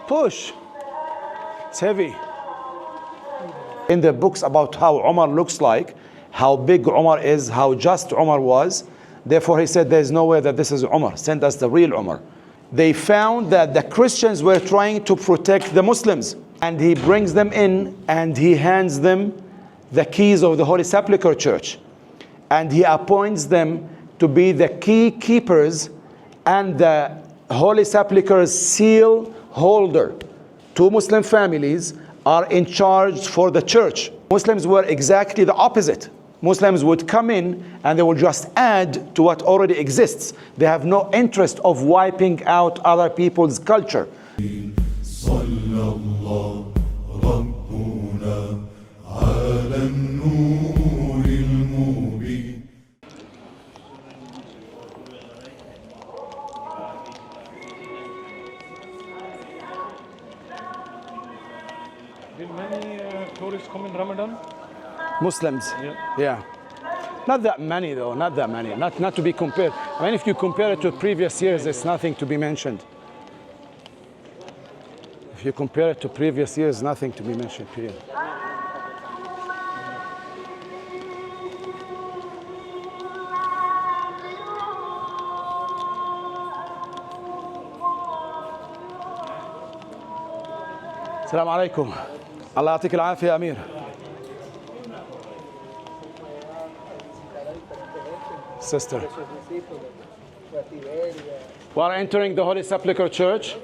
Push. It's heavy. In the books about how Umar looks like, how big Umar is, how just Umar was, therefore he said, there's no way that this is Umar. Send us the real Umar. They found that the Christians were trying to protect the Muslims. And he brings them in and he hands them the keys of the Holy Sepulchre Church. And he appoints them to be the key keepers and the Holy Sepulchre's seal holder. Two Muslim families are in charge for the church. Muslims were exactly the opposite. Muslims would come in and they would just add to what already exists. They have no interest of wiping out other people's culture. Will many tourists come in Ramadan? Muslims? Yeah. Not that many though, not that many. Not to be compared. I mean, if you compare it to previous years, it's nothing to be mentioned. If you compare it to previous years, nothing to be mentioned, period. السلام عليكم. الله يعطيك العافية يا أمير. Sister. We are entering the Holy Sepulchre Church.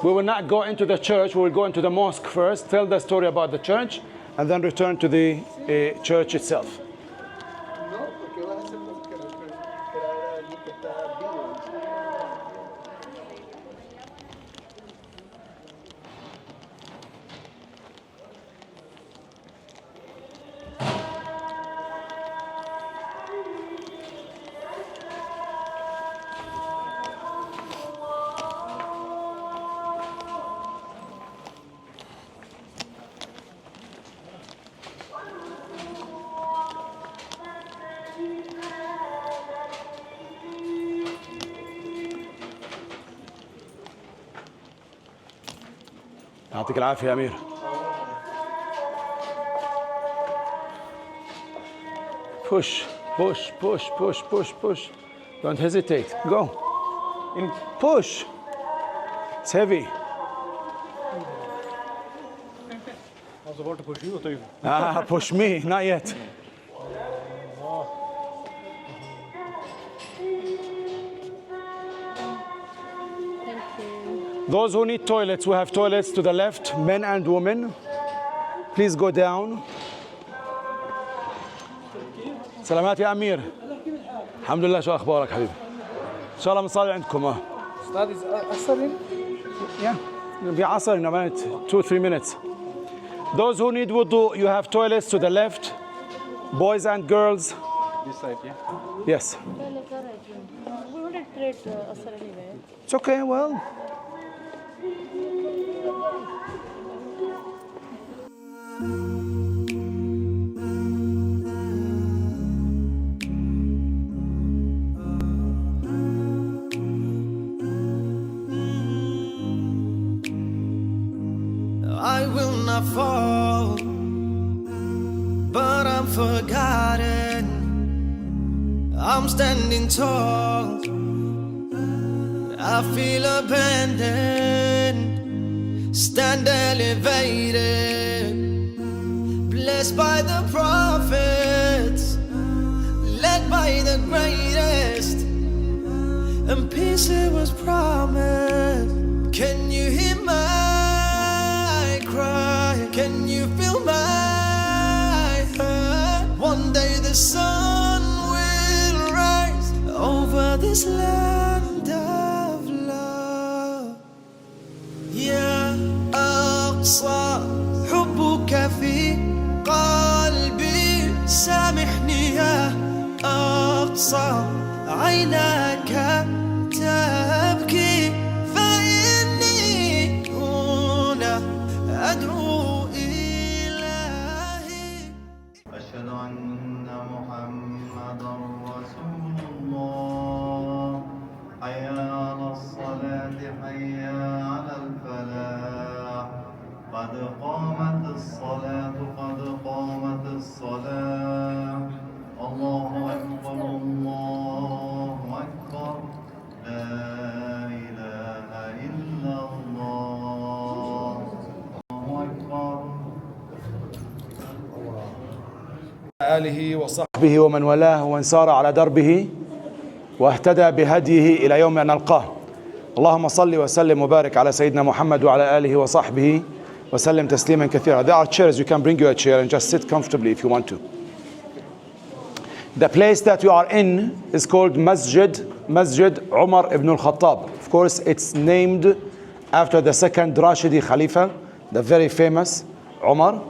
We will not go into the church, we will go into the mosque first, tell the story about the church, and then return to the church itself. يعطيك العافية يا أمير. Push, push, push, push, push, push. Don't hesitate. Go. Push. It's heavy. I was about to push you. Push me, not yet. Those who need toilets, we have toilets to the left, men and women. Please go down. سلامات يا أمير. الحمد لله، شو أخبارك حبيبي؟ إن شاء الله بنصلي عندكم. Ustad is asering? Yeah, it'll be asr in about 2-3 minutes. Those who need wudu, you have toilets to the left, boys and girls. This side, yeah? Yes. We wouldn't trade asr anyway. It's okay, well. I will not fall, but I'm forgotten. I'm standing tall. I feel abandoned, stand elevated, blessed by the prophets, led by the greatest, and peace it was promised. Can you hear my cry? Can you feel my hurt? One day the sun will rise over this land of love. يا أقصى حبك في قلبي، سامحني يا أقصى، عيناك تبكي، فإني هنا أدعو إلهي. أشهد أن محمدا رسول الله. حي على الصلاة، حي على الفلاح قد قامت الصلاة قد قامت الصلاة الله أكبر الله أكبر لا إله إلا الله الله أكبر آله وصحبه ومن والاه ومن سار على دربه واهتدى بهديه إلى يوم أن نلقاه. اللهم صل وسلم وبارك على سيدنا محمد وعلى آله وصحبه وسلم تسليما كثيرا. There are chairs, you can bring your chair and just sit comfortably if you want to. The place that you are in is called Masjid Umar ibn Al-Khattab. Of course, it's named after the second Rashidi Khalifa, the very famous Umar.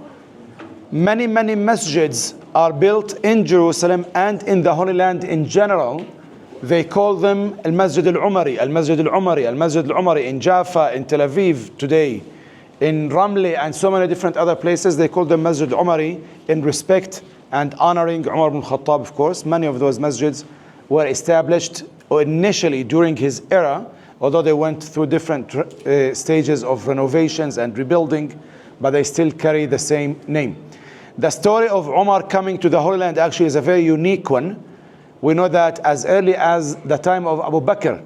Many masjids are built in Jerusalem and in the Holy Land in general. They call them Al-Masjid Al-Umari, Al-Masjid Al-Umari, Al-Masjid Al-Umari in Jaffa, in Tel Aviv today, in Ramli and so many different other places. They call them Masjid Al-Umari in respect and honoring Umar ibn Al-Khattab, of course. Many of those masjids were established initially during his era, although they went through different stages of renovations and rebuilding, but they still carry the same name. The story of Umar coming to the Holy Land actually is a very unique one. We know that as early as the time of Abu Bakr,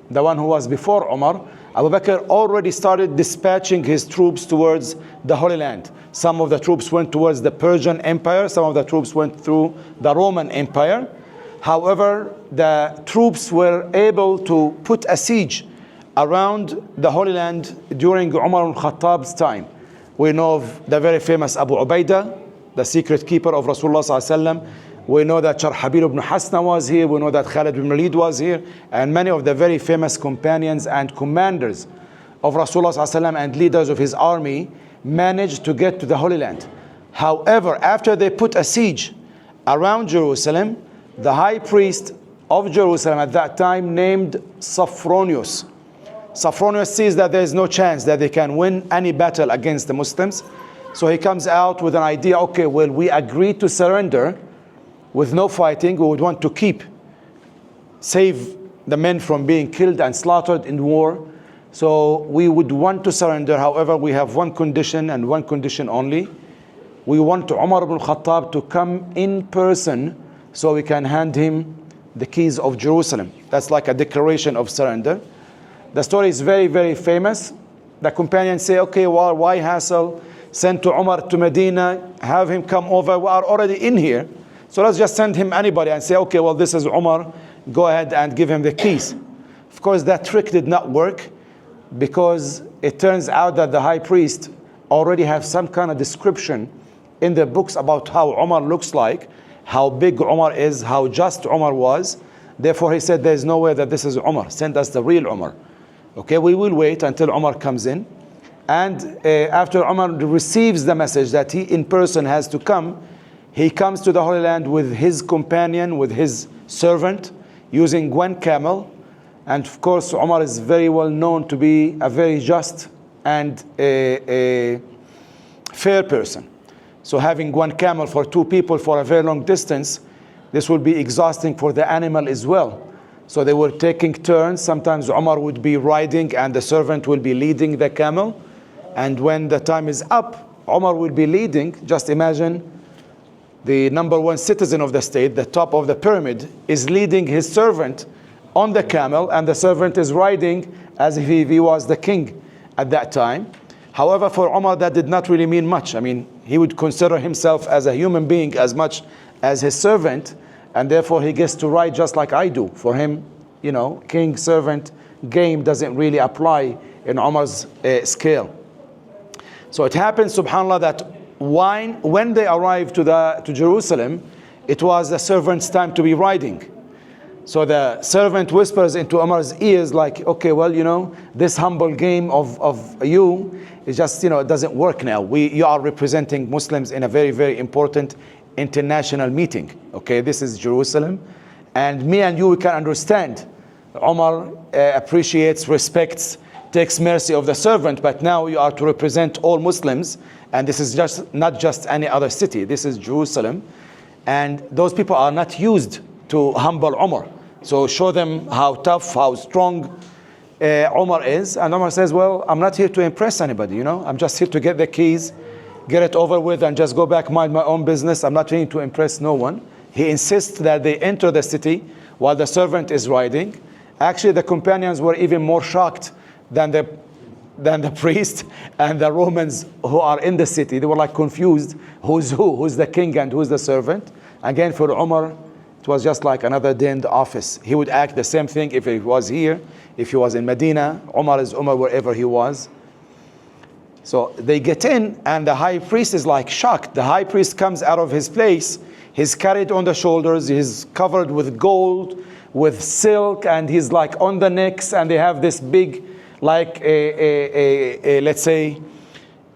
the one who was before Umar, Abu Bakr already started dispatching his troops towards the Holy Land. Some of the troops went towards the Persian Empire, some of the troops went through the Roman Empire. However, the troops were able to put a siege around the Holy Land during Umar al-Khattab's time. We know of the very famous Abu Ubaidah, the secret keeper of Rasulullah sallallahu alaihi wasallam. We know that Sharhabil ibn Hasna was here. We know that Khalid ibn Walid was here. And many of the very famous companions and commanders of Rasulullah sallallahu alaihi wasallam and leaders of his army managed to get to the Holy Land. However, after they put a siege around Jerusalem, the high priest of Jerusalem at that time named Sophronius sees that there is no chance that they can win any battle against the Muslims. So he comes out with an idea, okay, well, we agree to surrender with no fighting. We would want to save the men from being killed and slaughtered in war. So we would want to surrender. However, we have one condition and one condition only. We want Umar ibn Al-Khattab to come in person so we can hand him the keys of Jerusalem. That's like a declaration of surrender. The story is very famous. The companions say, okay, well, why hassle? Send to Umar to Medina, have him come over. We are already in here. So let's just send him anybody and say, okay, well, this is Umar. Go ahead and give him the keys. Of course, that trick did not work because it turns out that the high priest already has some kind of description in the books about how Umar looks like, how big Umar is, how just Umar was. Therefore, he said, there's no way that this is Umar. Send us the real Umar. Okay, we will wait until Umar comes in. And after Umar receives the message that he in person has to come, he comes to the Holy Land with his companion, with his servant, using one camel. And of course, Umar is very well known to be a very just and a fair person. So having one camel for two people for a very long distance, this will be exhausting for the animal as well. So they were taking turns. Sometimes Umar would be riding and the servant will be leading the camel. And when the time is up, Umar will be leading. Just imagine the number one citizen of the state, the top of the pyramid, is leading his servant on the camel, and the servant is riding as if he was the king at that time. However, for Umar, that did not really mean much. I mean, he would consider himself as a human being as much as his servant, and therefore he gets to ride just like I do. For him, you know, king-servant game doesn't really apply in Umar's scale. So it happens, subhanAllah, that when they arrived to Jerusalem, it was the servant's time to be riding. So the servant whispers into Umar's ears like, okay, well, you know, this humble game of you is just, you know, it doesn't work now. You are representing Muslims in a very important international meeting. Okay, this is Jerusalem. And me and you, we can understand. Umar appreciates, respects, takes mercy of the servant, but now you are to represent all Muslims. And this is just not just any other city. This is Jerusalem. And those people are not used to humble Umar. So show them how tough, how strong Umar is. And Umar says, well, I'm not here to impress anybody, you know. I'm just here to get the keys, get it over with, and just go back, mind my own business. I'm not trying to impress no one. He insists that they enter the city while the servant is riding. Actually, the companions were even more shocked than the priest and the Romans who are in the city. They were like confused. Who's who? Who's the king and who's the servant? Again, for Umar, it was just like another day in the office. He would act the same thing if he was here, if he was in Medina. Umar is Umar wherever he was. So they get in, and the high priest is like shocked. The high priest comes out of his place. He's carried on the shoulders. He's covered with gold, with silk, and he's like on the necks, and they have this big, like let's say,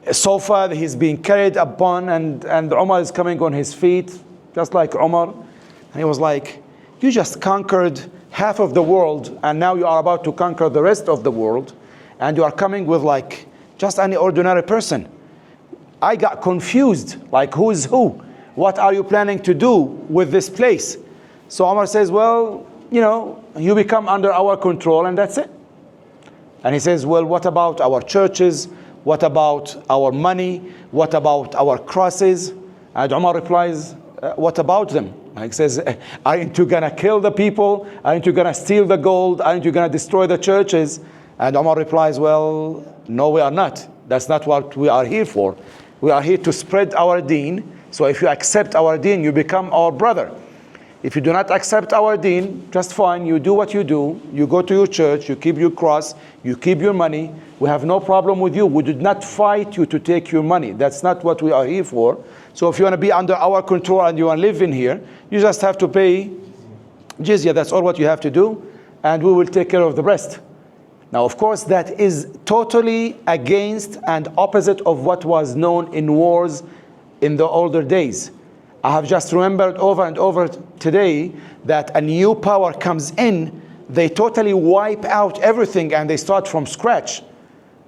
a sofa that he's being carried upon, and Umar is coming on his feet, just like Umar. And he was like, you just conquered half of the world, and now you are about to conquer the rest of the world, and you are coming with like just any ordinary person. I got confused, like who is who? What are you planning to do with this place? So Umar says, well, you know, you become under our control and that's it. And he says, well, what about our churches? What about our money? What about our crosses? And Umar replies, what about them? He says, aren't you going to kill the people? Aren't you going to steal the gold? Aren't you going to destroy the churches? And Umar replies, well, no, we are not. That's not what we are here for. We are here to spread our deen. So if you accept our deen, you become our brother. If you do not accept our deen, just fine, you do what you do. You go to your church, you keep your cross, you keep your money. We have no problem with you. We did not fight you to take your money. That's not what we are here for. So if you want to be under our control and you want to live in here, you just have to pay jizya. That's all what you have to do. And we will take care of the rest. Now, of course, that is totally against and opposite of what was known in wars in the older days. I have just remembered over and over today that a new power comes in, they totally wipe out everything and they start from scratch.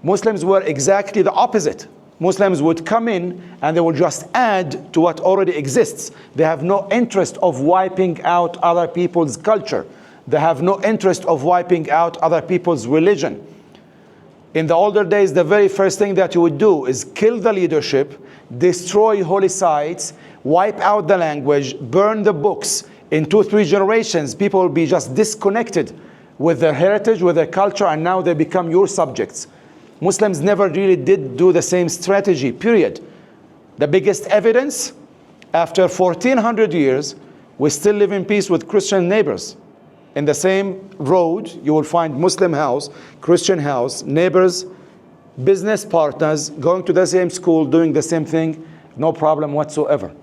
Muslims were exactly the opposite. Muslims would come in and they would just add to what already exists. They have no interest of wiping out other people's culture. They have no interest of wiping out other people's religion. In the older days, the very first thing that you would do is kill the leadership, destroy holy sites, wipe out the language, burn the books. In 2-3 generations, people will be just disconnected with their heritage, with their culture, and now they become your subjects. Muslims never really did do the same strategy, period. The biggest evidence, after 1400 years, we still live in peace with Christian neighbors. In the same road, you will find Muslim house, Christian house, neighbors, business partners, going to the same school, doing the same thing, no problem whatsoever.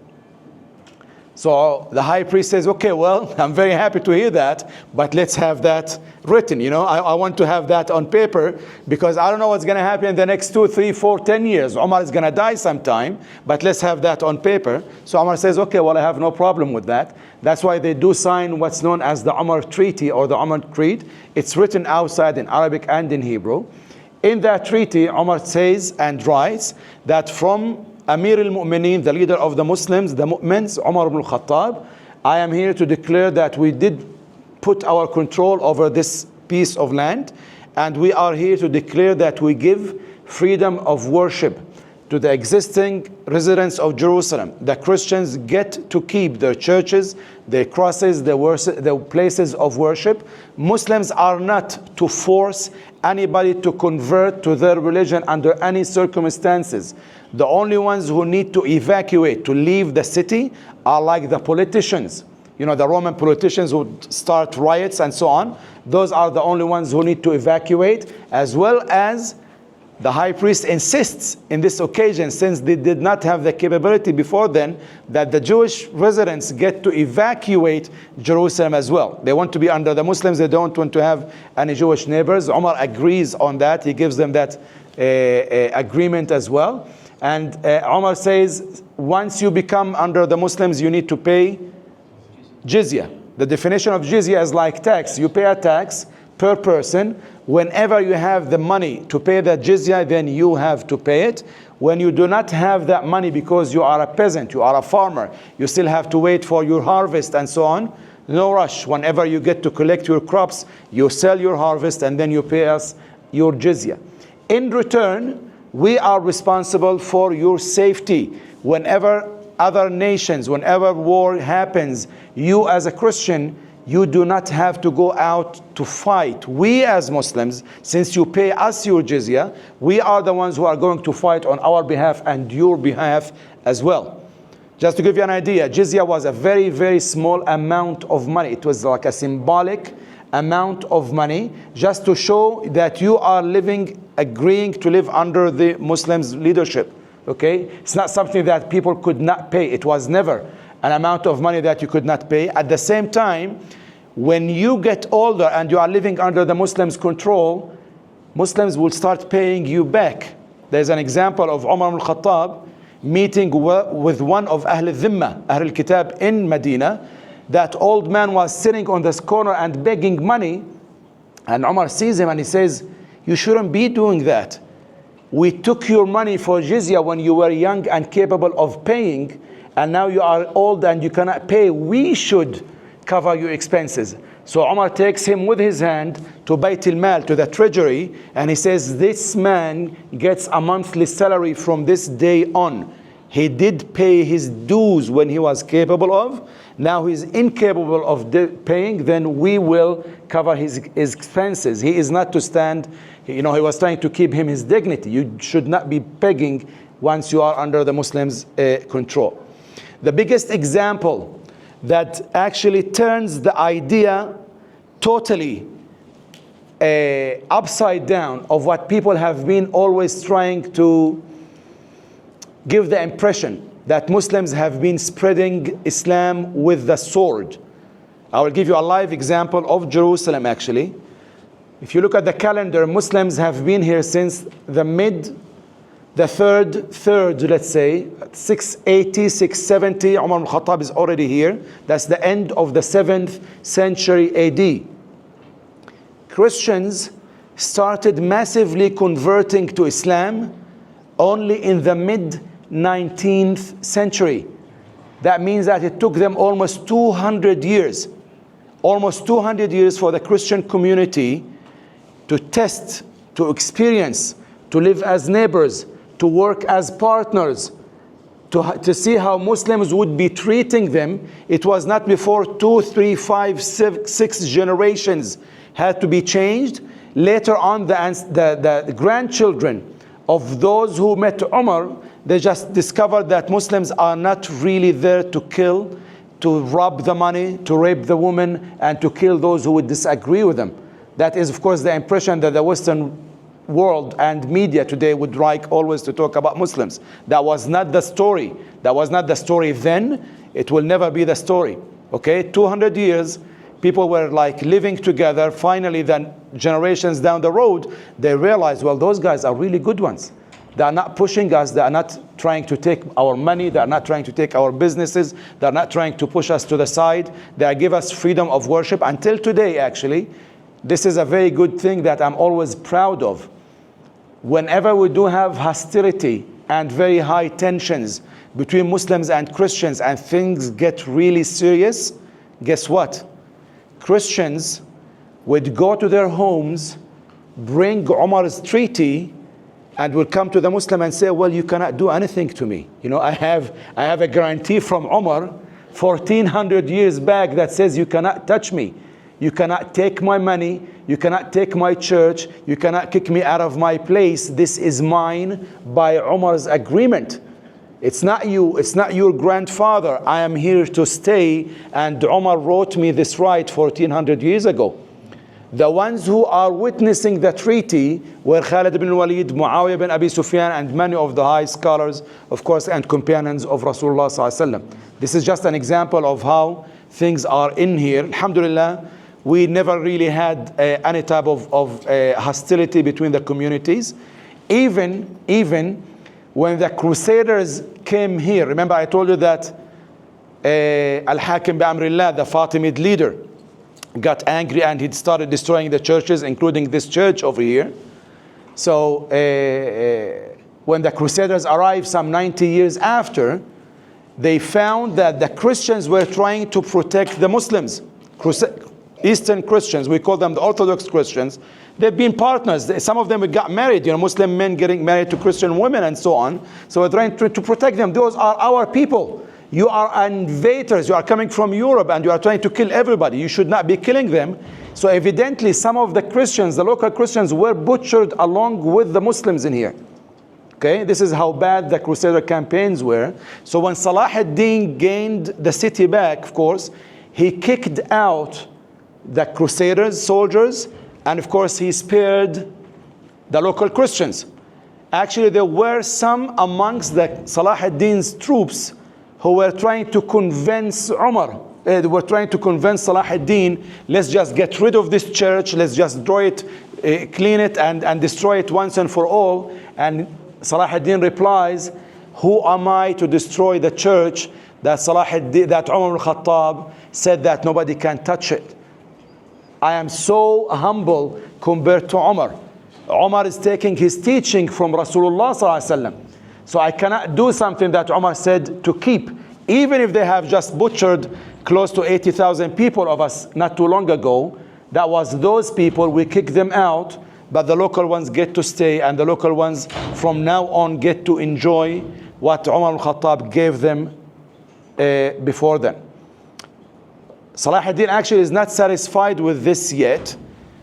So the high priest says, okay, well, I'm very happy to hear that, but let's have that written. You know, I want to have that on paper because I don't know what's going to happen in the next 2, 3, 4, 10 years. Umar is going to die sometime, but let's have that on paper. So Umar says, okay, well, I have no problem with that. That's why they do sign what's known as the Umar Treaty or the Umar Creed. It's written outside in Arabic and in Hebrew. In that treaty, Umar says and writes that from Amir al-Mu'mineen, the leader of the Muslims, the Mu'mins, Umar ibn Al-Khattab, I am here to declare that we did put our control over this piece of land, and we are here to declare that we give freedom of worship to the existing residents of Jerusalem. The Christians get to keep their churches, their crosses, their places of worship. Muslims are not to force anybody to convert to their religion under any circumstances. The only ones who need to evacuate, to leave the city, are like the politicians. You know, the Roman politicians would start riots and so on. Those are the only ones who need to evacuate, as well as the high priest insists in this occasion, since they did not have the capability before then, that the Jewish residents get to evacuate Jerusalem as well. They want to be under the Muslims. They don't want to have any Jewish neighbors. Umar agrees on that. He gives them that agreement as well. And Umar says, once you become under the Muslims, you need to pay jizya. The definition of jizya is like tax. You pay a tax per person. Whenever you have the money to pay the jizya, then you have to pay it. When you do not have that money because you are a peasant, you are a farmer, you still have to wait for your harvest and so on, No rush. Whenever you get to collect your crops, you sell your harvest and then you pay us your jizya. In return, we are responsible for your safety. Whenever other nations, whenever war happens, you as a Christian, you do not have to go out to fight. We as Muslims, since you pay us your jizya, we are the ones who are going to fight on our behalf and your behalf as well. Just to give you an idea, jizya was a very, very small amount of money. It was like a symbolic amount of money just to show that you are agreeing to live under the Muslims' leadership. Okay? It's not something that people could not pay. It was never an amount of money that you could not pay. At the same time, when you get older and you are living under the Muslims' control, Muslims will start paying you back. There's an example of Umar ibn Al-Khattab meeting with one of Ahl al-Dhimma, Ahl al-Kitab in Medina. That old man was sitting on this corner and begging money, and Umar sees him and he says, you shouldn't be doing that. We took your money for jizya when you were young and capable of paying, and now you are old and you cannot pay. We should cover your expenses. So Umar takes him with his hand to Bayt al-Mal, to the treasury, and he says, this man gets a monthly salary from this day on. He did pay his dues when he was capable of. Now he's incapable of paying, then we will cover his expenses. He is not to stand, he was trying to keep him his dignity. You should not be begging once you are under the Muslims' control. The biggest example that actually turns the idea totally upside down of what people have been always trying to give the impression that Muslims have been spreading Islam with the sword. I will give you a live example of Jerusalem actually. If you look at the calendar, Muslims have been here since the third, let's say, 680, 670, Umar al-Khattab is already here. That's the end of the 7th century AD. Christians started massively converting to Islam only in the mid-19th century. That means that it took them almost 200 years for the Christian community to test, to experience, to live as neighbors, to work as partners, to see how Muslims would be treating them. It was not before 2, 3, 5, 6 generations had to be changed. Later on, the grandchildren of those who met Umar, they just discovered that Muslims are not really there to kill, to rob the money, to rape the women, and to kill those who would disagree with them. That is, of course, the impression that the Western world and media today would like always to talk about Muslims. That was not the story. That was not the story then. It will never be the story. Okay, 200 years, people were like living together. Finally, then generations down the road, they realized, well, those guys are really good ones. They are not pushing us. They are not trying to take our money. They are not trying to take our businesses. They are not trying to push us to the side. They give us freedom of worship. Until today, actually, this is a very good thing that I'm always proud of. Whenever we do have hostility and very high tensions between Muslims and Christians and things get really serious, guess what? Christians would go to their homes, bring Umar's treaty, and will come to the Muslim and say, well, you cannot do anything to me. I have a guarantee from Umar 1400 years back that says you cannot touch me. You cannot take my money. You cannot take my church. You cannot kick me out of my place. This is mine by Umar's agreement. It's not you. It's not your grandfather. I am here to stay. And Umar wrote me this right 1400 years ago. The ones who are witnessing the treaty were Khalid ibn Walid, Muawiyah ibn Abi Sufyan, and many of the high scholars, of course, and companions of Rasulullah sallallahu alaihi wasallam. This is just an example of how things are in here. Alhamdulillah, we never really had any type of hostility between the communities. Even when the Crusaders came here, remember I told you that Al-Hakim bi-Amrillah, the Fatimid leader, got angry and he started destroying the churches, including this church over here. So when the Crusaders arrived some 90 years after, they found that the Christians were trying to protect the Muslims. Eastern Christians, we call them the Orthodox Christians, they've been partners. Some of them got married, Muslim men getting married to Christian women and so on. So we're trying to protect them. Those are our people. You are invaders. You are coming from Europe and you are trying to kill everybody. You should not be killing them. So evidently some of the Christians, the local Christians, were butchered along with the Muslims in here. Okay, this is how bad the Crusader campaigns were. So when Salah ad-Din gained the city back, of course, he kicked out the Crusaders, soldiers, and of course he spared the local Christians. Actually, there were some amongst the Salah ad-Din's troops who were trying to convince Umar, they were trying to convince Salah ad-Din, let's just get rid of this church, let's just destroy it, clean it and destroy it once and for all. And Salah ad-Din replies, who am I to destroy the church that that Umar ibn Al-Khattab said that nobody can touch it? I am so humble compared to Umar. Umar is taking his teaching from Rasulullah sallallahu alaihi wasallam. So I cannot do something that Umar said to keep, even if they have just butchered close to 80,000 people of us not too long ago. That was those people, we kick them out, but the local ones get to stay, and the local ones from now on get to enjoy what Umar al-Khattab gave them before then. Salah ad-Din actually is not satisfied with this yet,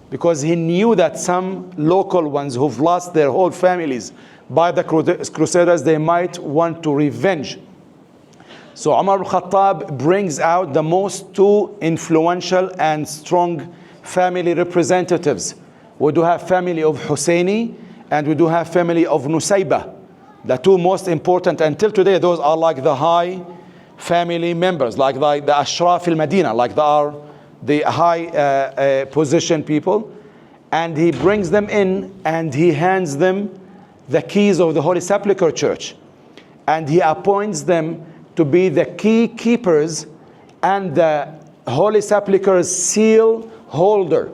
because he knew that some local ones who've lost their whole families by the Crusaders, they might want to revenge. So Umar al-Khattab brings out the most two influential and strong family representatives. We do have family of Husseini and we do have family of Nusayba. The two most important until today, those are like the high family members, like the Ashraf al-Madina, like the high position people. And he brings them in and he hands them the keys of the Holy Sepulchre Church. And he appoints them to be the key keepers and the Holy Sepulchre's seal holder.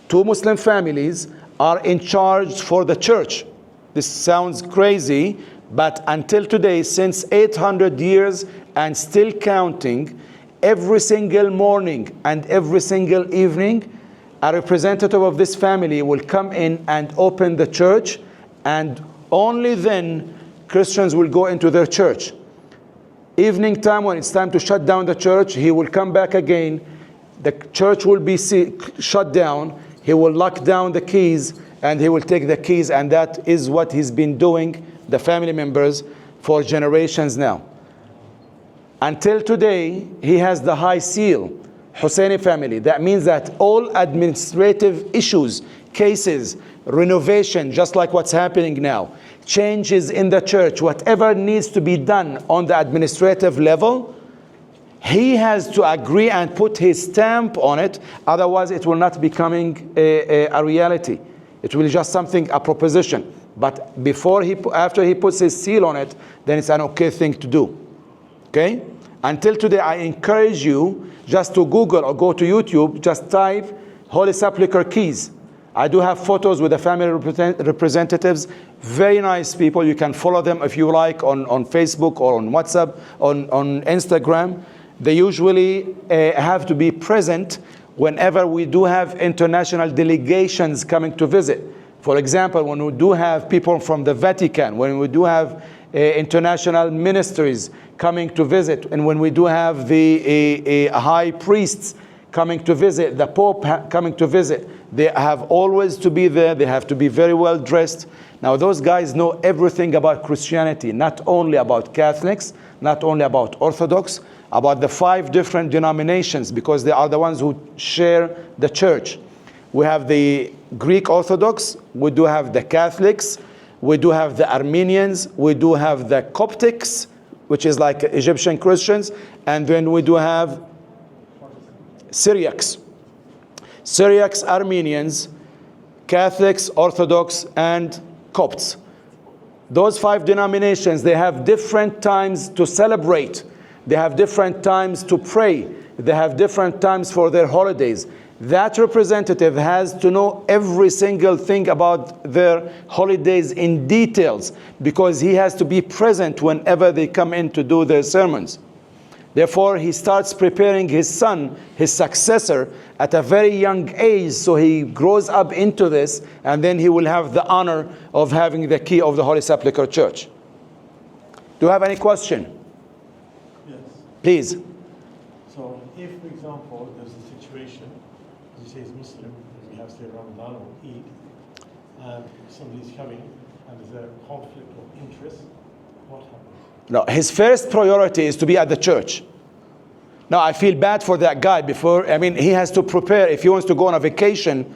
Two Muslim families are in charge for the church. This sounds crazy, but until today, since 800 years and still counting, every single morning and every single evening, a representative of this family will come in and open the church, and only then Christians will go into their church. Evening time, when it's time to shut down the church, he will come back again. The church will be shut down. He will lock down the keys and he will take the keys, and that is what he's been doing, the family members, for generations now. Until today, he has the high seal, Husseini family. That means that all administrative issues, cases, renovation, just like what's happening now, changes in the church, whatever needs to be done on the administrative level, he has to agree and put his stamp on it. Otherwise, it will not becoming a reality. It will be just something, a proposition. But after he puts his seal on it, then it's an okay thing to do. Okay? Until today, I encourage you just to Google or go to YouTube, just type Holy Sepulchre keys. I do have photos with the family representatives, very nice people. You can follow them if you like on Facebook or on WhatsApp, on Instagram. They usually have to be present whenever we do have international delegations coming to visit. For example, when we do have people from the Vatican, when we do have international ministries coming to visit, and when we do have the high priests coming to visit, the Pope coming to visit, they have always to be there. They have to be very well dressed. Now, those guys know everything about Christianity, not only about Catholics, not only about Orthodox, about the 5 different denominations, because they are the ones who share the church. We have the Greek Orthodox, we do have the Catholics, we do have the Armenians, we do have the Coptics, which is like Egyptian Christians, and then we do have Syriacs. Syriacs, Armenians, Catholics, Orthodox, and Copts. Those 5 denominations, they have different times to celebrate. They have different times to pray. They have different times for their holidays. That representative has to know every single thing about their holidays in details, because he has to be present whenever they come in to do their sermons. Therefore, he starts preparing his son, his successor, at a very young age, so he grows up into this, and then he will have the honor of having the key of the Holy Sepulchre Church. Do you have any question? Yes. Please. So if, for example, there's a situation, as you say, is Muslim, as we have say Ramadan or Eid, and somebody's coming and there's a conflict of interest, what happens? No, his first priority is to be at the church. Now, I feel bad for that guy he has to prepare. If he wants to go on a vacation,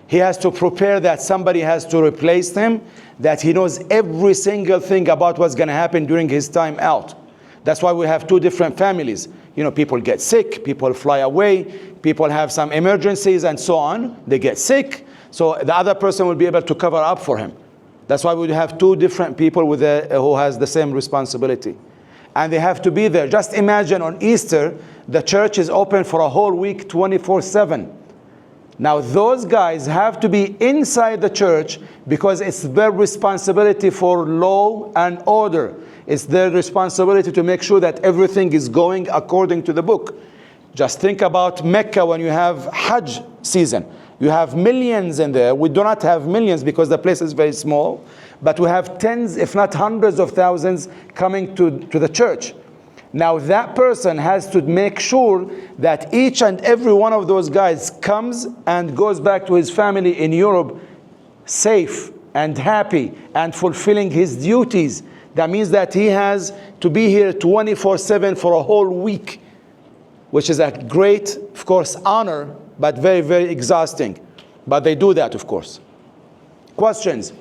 he has to prepare that somebody has to replace him, that he knows every single thing about what's going to happen during his time out. That's why we have two different families. People get sick, people fly away, people have some emergencies and so on. They get sick, so the other person will be able to cover up for him. That's why we have two different people who has the same responsibility. And they have to be there. Just imagine on Easter, the church is open for a whole week, 24/7. Now those guys have to be inside the church because it's their responsibility for law and order. It's their responsibility to make sure that everything is going according to the book. Just think about Mecca when you have Hajj season. You have millions in there. We do not have millions because the place is very small, but we have tens, if not hundreds of thousands coming to the church. Now that person has to make sure that each and every one of those guys comes and goes back to his family in Europe safe and happy and fulfilling his duties. That means that he has to be here 24/7 for a whole week, which is a great, of course, honor, but very, very exhausting. But they do that, of course. Questions?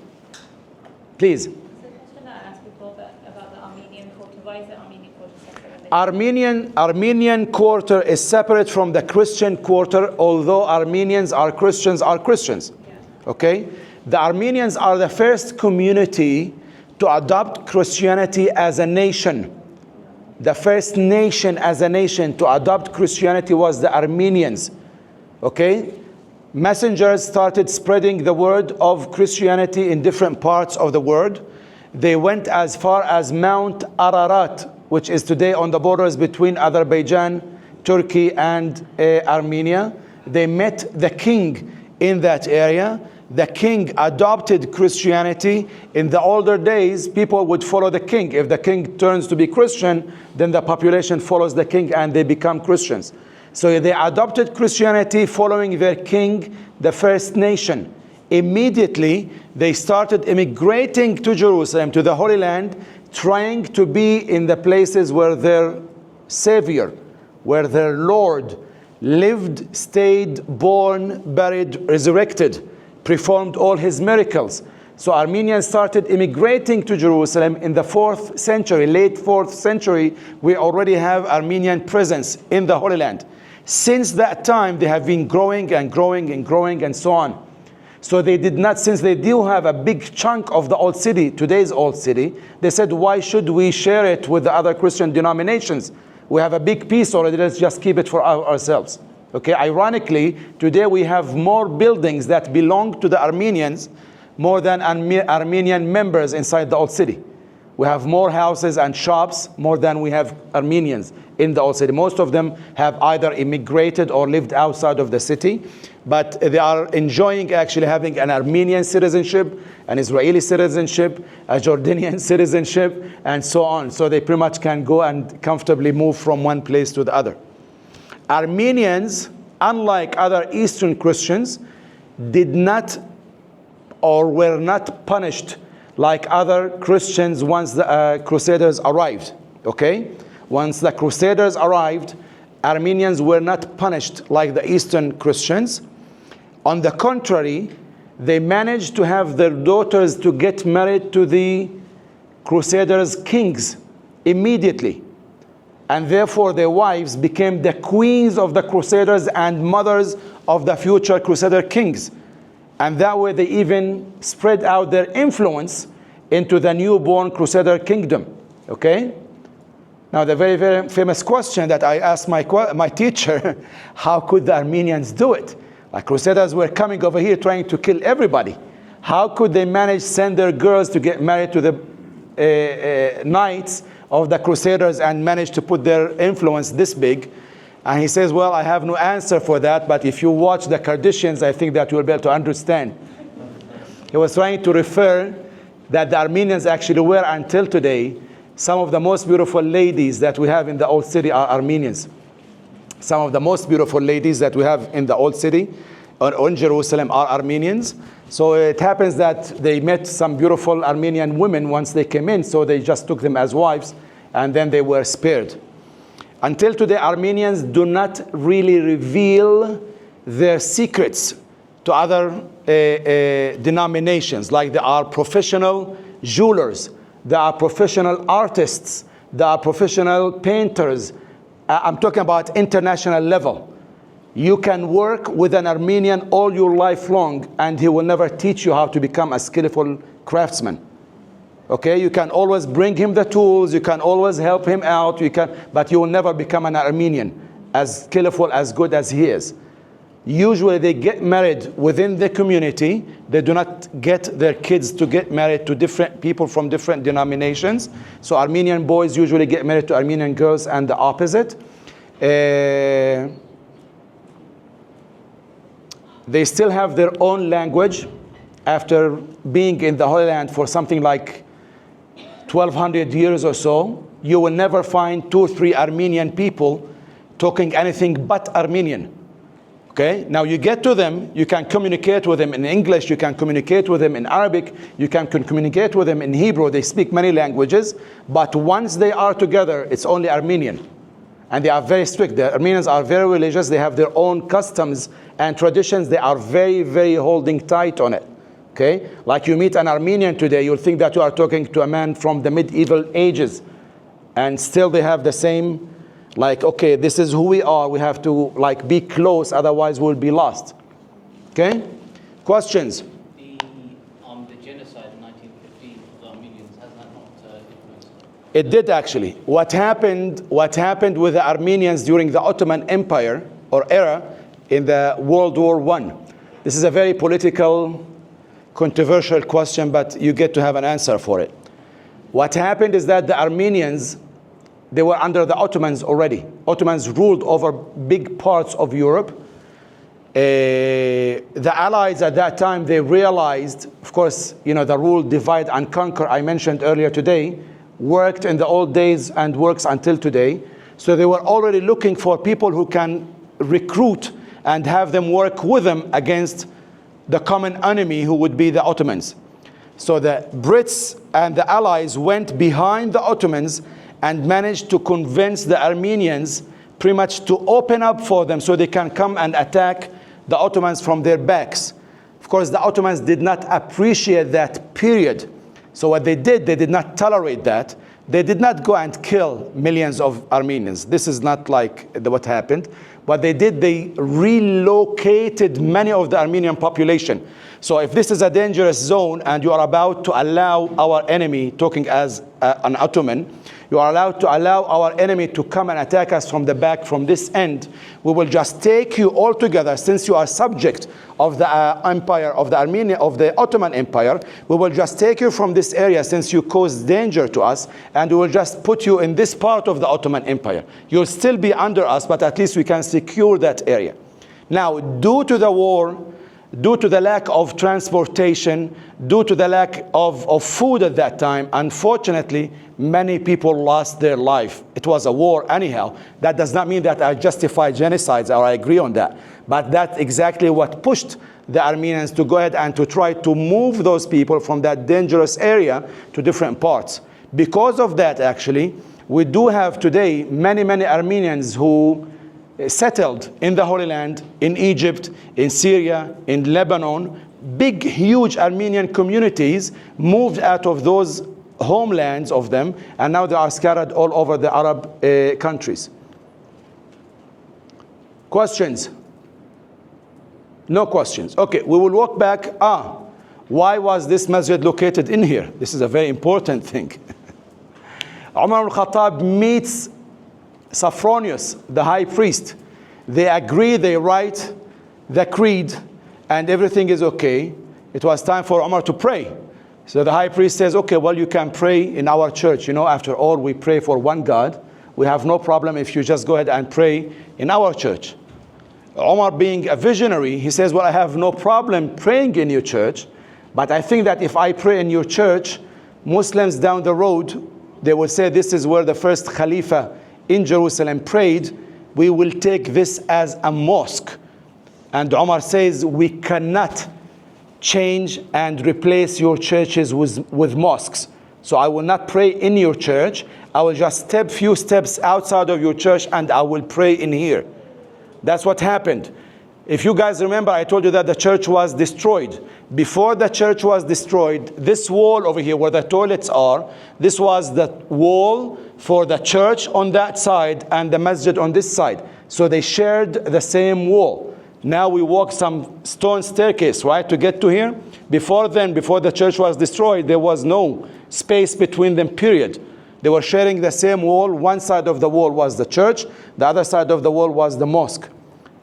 Please. The question that I asked before about the Armenian quarter, why is the Armenian quarter separate? Armenian quarter is separate from the Christian quarter, although Armenians are Christians. Yeah. Okay? The Armenians are the first community to adopt Christianity as a nation. The first nation as a nation to adopt Christianity was the Armenians. Okay? Messengers started spreading the word of Christianity in different parts of the world. They went as far as Mount Ararat, which is today on the borders between Azerbaijan, Turkey, and Armenia. They met the king in that area. The king adopted Christianity. In the older days, people would follow the king. If the king turns to be Christian, then the population follows the king and they become Christians. So they adopted Christianity following their king, the first nation. Immediately, they started immigrating to Jerusalem, to the Holy Land, trying to be in the places where their Savior, where their Lord lived, stayed, born, buried, resurrected, performed all his miracles. So Armenians started immigrating to Jerusalem in the 4th century, late 4th century. We already have Armenian presence in the Holy Land. Since that time, they have been growing and growing and growing and so on. So they did not, since they do have a big chunk of the old city, today's old city, they said, why should we share it with the other Christian denominations? We have a big piece already, let's just keep it for ourselves. Okay, ironically, today we have more buildings that belong to the Armenians more than Armenian members inside the old city. We have more houses and shops more than we have Armenians in the old city. Most of them have either immigrated or lived outside of the city, but they are enjoying actually having an Armenian citizenship, an Israeli citizenship, a Jordanian citizenship, and so on. So they pretty much can go and comfortably move from one place to the other. Armenians, unlike other Eastern Christians, did not or were not punished like other Christians once the Crusaders arrived. Okay? Once the Crusaders arrived, Armenians were not punished like the Eastern Christians. On the contrary, they managed to have their daughters to get married to the Crusaders' kings immediately. And therefore their wives became the queens of the Crusaders and mothers of the future Crusader kings. And that way they even spread out their influence into the newborn Crusader kingdom. Okay? Now the very, very famous question that I asked my teacher, how could the Armenians do it? Like Crusaders were coming over here trying to kill everybody. How could they manage to send their girls to get married to the knights of the Crusaders and managed to put their influence this big. And he says, well, I have no answer for that, but if you watch the Kardashians, I think that you will be able to understand. He was trying to refer that the Armenians actually were, until today, some of the most beautiful ladies that we have in the old city are Armenians. Some of the most beautiful ladies that we have in the old city or in Jerusalem are Armenians. So it happens that they met some beautiful Armenian women once they came in, so they just took them as wives, and then they were spared. Until today, Armenians do not really reveal their secrets to other denominations. Like, they are professional jewelers, they are professional artists, they are professional painters. I'm talking about international level. You can work with an Armenian all your life long, and he will never teach you how to become a skillful craftsman. Okay, you can always bring him the tools, you can always help him out, but you will never become an Armenian as skillful, as good as he is. Usually they get married within the community. They do not get their kids to get married to different people from different denominations. So Armenian boys usually get married to Armenian girls and the opposite. They still have their own language after being in the Holy Land for something like 1200 years or so. You will never find 2 or 3 Armenian people talking anything but Armenian. Okay, now you get to them, you can communicate with them in English, you can communicate with them in Arabic, you can communicate with them in Hebrew. They speak many languages, but once they are together, it's only Armenian. And they are very strict. The Armenians are very religious. They have their own customs and traditions. They are very, very holding tight on it. Okay? Like, you meet an Armenian today, you'll think that you are talking to a man from the medieval ages. And still they have the same, like, okay, this is who we are. We have to, like, be close, otherwise we'll be lost. Okay? Questions? The genocide in 1915 of the Armenians, has that not influenced? It did, actually. What happened with the Armenians during the Ottoman Empire or era in the World War I? This is a very political, controversial question, but you get to have an answer for it. What happened is that the Armenians, they were under the Ottomans already. Ottomans ruled over big parts of Europe. The Allies at that time, they realized, of course, you know, the rule divide and conquer I mentioned earlier today worked in the old days and works until today. So they were already looking for people who can recruit and have them work with them against the common enemy, who would be the Ottomans. So the Brits and the Allies went behind the Ottomans and managed to convince the Armenians pretty much to open up for them so they can come and attack the Ottomans from their backs. Of course, the Ottomans did not appreciate that period. So what they did not tolerate that. They did not go and kill millions of Armenians. This is not like what happened. What they did, they relocated many of the Armenian population. So if this is a dangerous zone and you are about to allow our enemy, talking as an Ottoman, you are allowed to allow our enemy to come and attack us from the back, from this end, we will just take you all together. Since you are subject of the empire of the Ottoman Empire, we will just take you from this area since you cause danger to us, and we will just put you in this part of the Ottoman Empire. You'll still be under us, but at least we can secure that area. Now, due to the war, due to the lack of transportation, due to the lack of food at that time, unfortunately, many people lost their life. It was a war anyhow. That does not mean that I justify genocides or I agree on that. But that's exactly what pushed the Armenians to go ahead and to try to move those people from that dangerous area to different parts. Because of that, actually, we do have today many, many Armenians who settled in the Holy Land, in Egypt, in Syria, in Lebanon. Big, huge Armenian communities moved out of those homelands of them, and now they are scattered all over the Arab countries. Questions? No questions. Okay, we will walk back. Why was this masjid located in here? This is a very important thing. Umar Al-Khattab meets Sophronius, the high priest. They agree, they write the creed, and everything is okay. It was time for Umar to pray. So the high priest says, okay, well, you can pray in our church. You know, after all, we pray for one God. We have no problem if you just go ahead and pray in our church. Umar, being a visionary, he says, well, I have no problem praying in your church, but I think that if I pray in your church, Muslims down the road, they will say this is where the first Khalifa in Jerusalem prayed. We will take this as a mosque. And Umar says, we cannot change and replace your churches with mosques. So I will not pray in your church. I will just step few steps outside of your church and I will pray in here. That's what happened. If you guys remember, I told you that the church was destroyed. Before the church was destroyed, this wall over here where the toilets are, this was the wall for the church on that side and the masjid on this side. So they shared the same wall. Now we walk some stone staircase, right, to get to here. Before then, before the church was destroyed, there was no space between them, period. They were sharing the same wall. One side of the wall was the church. The other side of the wall was the mosque.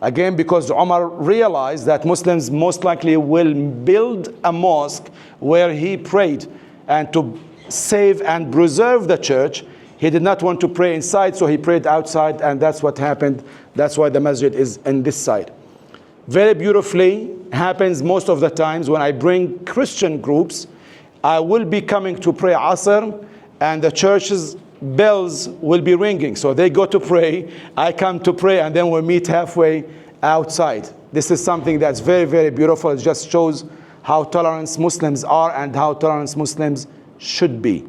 Again, because Umar realized that Muslims most likely will build a mosque where he prayed. And to save and preserve the church, he did not want to pray inside, so he prayed outside, and that's what happened. That's why the masjid is in this side. Very beautifully happens most of the times when I bring Christian groups. I will be coming to pray Asr, and the church's bells will be ringing. So they go to pray, I come to pray, and then we'll meet halfway outside. This is something that's very, very beautiful. It just shows how tolerant Muslims are and how tolerant Muslims should be.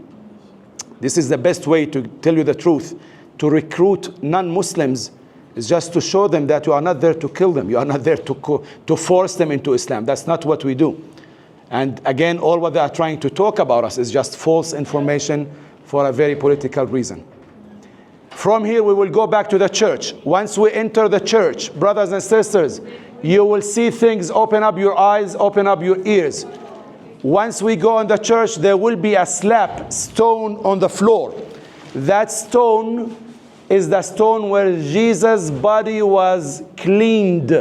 This is the best way, to tell you the truth, to recruit non-Muslims is just to show them that you are not there to kill them. You are not there to force them into Islam. That's not what we do. And again, all what they are trying to talk about us is just false information for a very political reason. From here, we will go back to the church. Once we enter the church, brothers and sisters, you will see things. Open up your eyes, open up your ears. Once we go in the church, there will be a slab stone on the floor. That stone is the stone where Jesus' body was cleaned.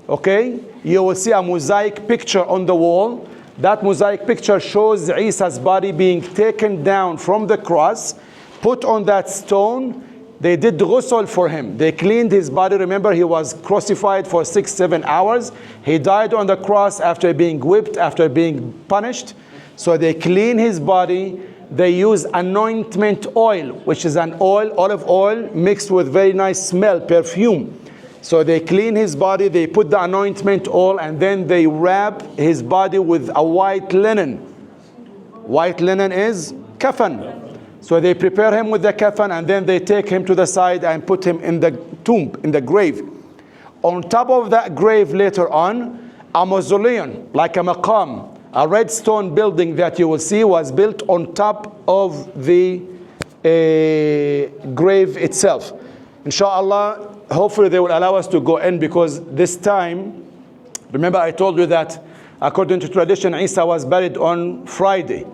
Okay? You will see a mosaic picture on the wall. That mosaic picture shows Isa's body being taken down from the cross, put on that stone. They did ghusl for him. They cleaned his body. Remember, he was crucified for 6-7 hours. He died on the cross after being whipped, after being punished. So they clean his body. They use anointment oil, which is an oil, olive oil, mixed with very nice smell, perfume. So they clean his body, they put the anointment oil, and then they wrap his body with a white linen. White linen is kafan. So they prepare him with the kafan, and then they take him to the side and put him in the tomb, in the grave. On top of that grave later on, a mausoleum, like a maqam, a red stone building that you will see was built on top of the grave itself. Inshallah, hopefully they will allow us to go in, because this time, remember I told you that according to tradition, Isa was buried on Friday.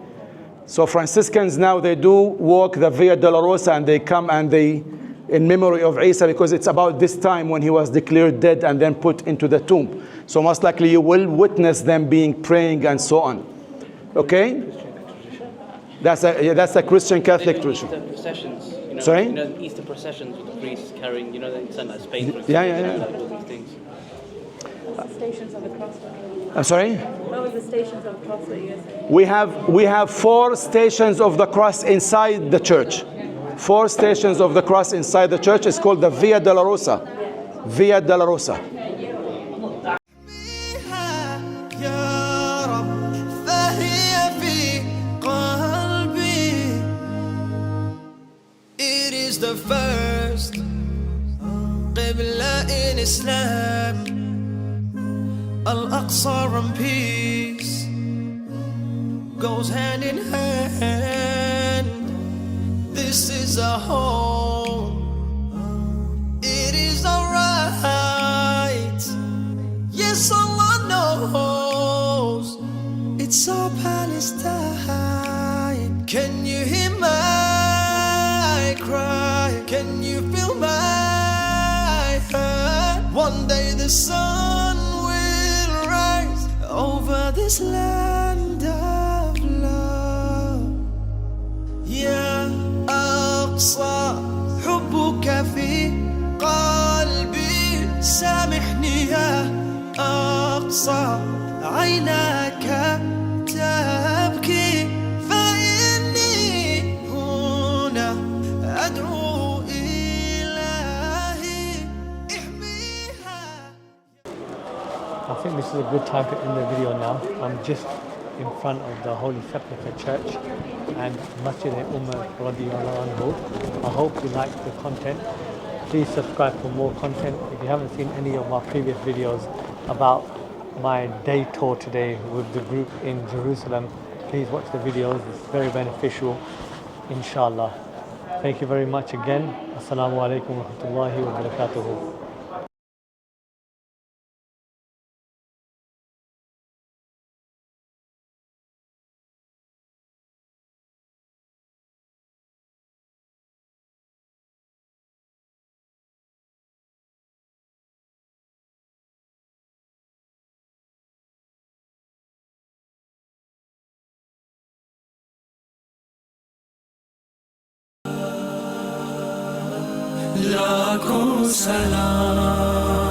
So Franciscans now, they do walk the Via Dolorosa, and they come and they, in memory of Isa, because it's about this time when he was declared dead and then put into the tomb. So most likely you will witness them praying and so on. Okay? That's a Christian Catholic tradition. The processions, you know, Sorry? You know, Easter processions with the priests carrying, you know, they send like Spain, for example, Yeah. like all these things. What's the Stations of the Cross? I'm sorry? What was the Stations of the Cross that you said? We have 4 stations of the cross inside the church. 4 stations of the cross inside the church. It's called the Via Dolorosa. Via Dolorosa. It is the first Qibla in Islam, Al-Aqsa and peace goes hand in hand. This is a home, it is alright. Yes, Allah knows it's all Palestine. Can you hear my cry? Can you feel my hurt? One day the sun will rise over this land of love. is a good time to end the video now. I'm just in front of the Holy Sepulchre Church and Masjid Umar radiyallahu anhu. I hope you like the content. Please subscribe for more content. If you haven't seen any of my previous videos about my day tour today with the group in Jerusalem, please watch the videos. It's very beneficial, inshallah. Thank you very much again. Assalamu alaikum wa rahmatullahi wa barakatuhu. लाखों सलाम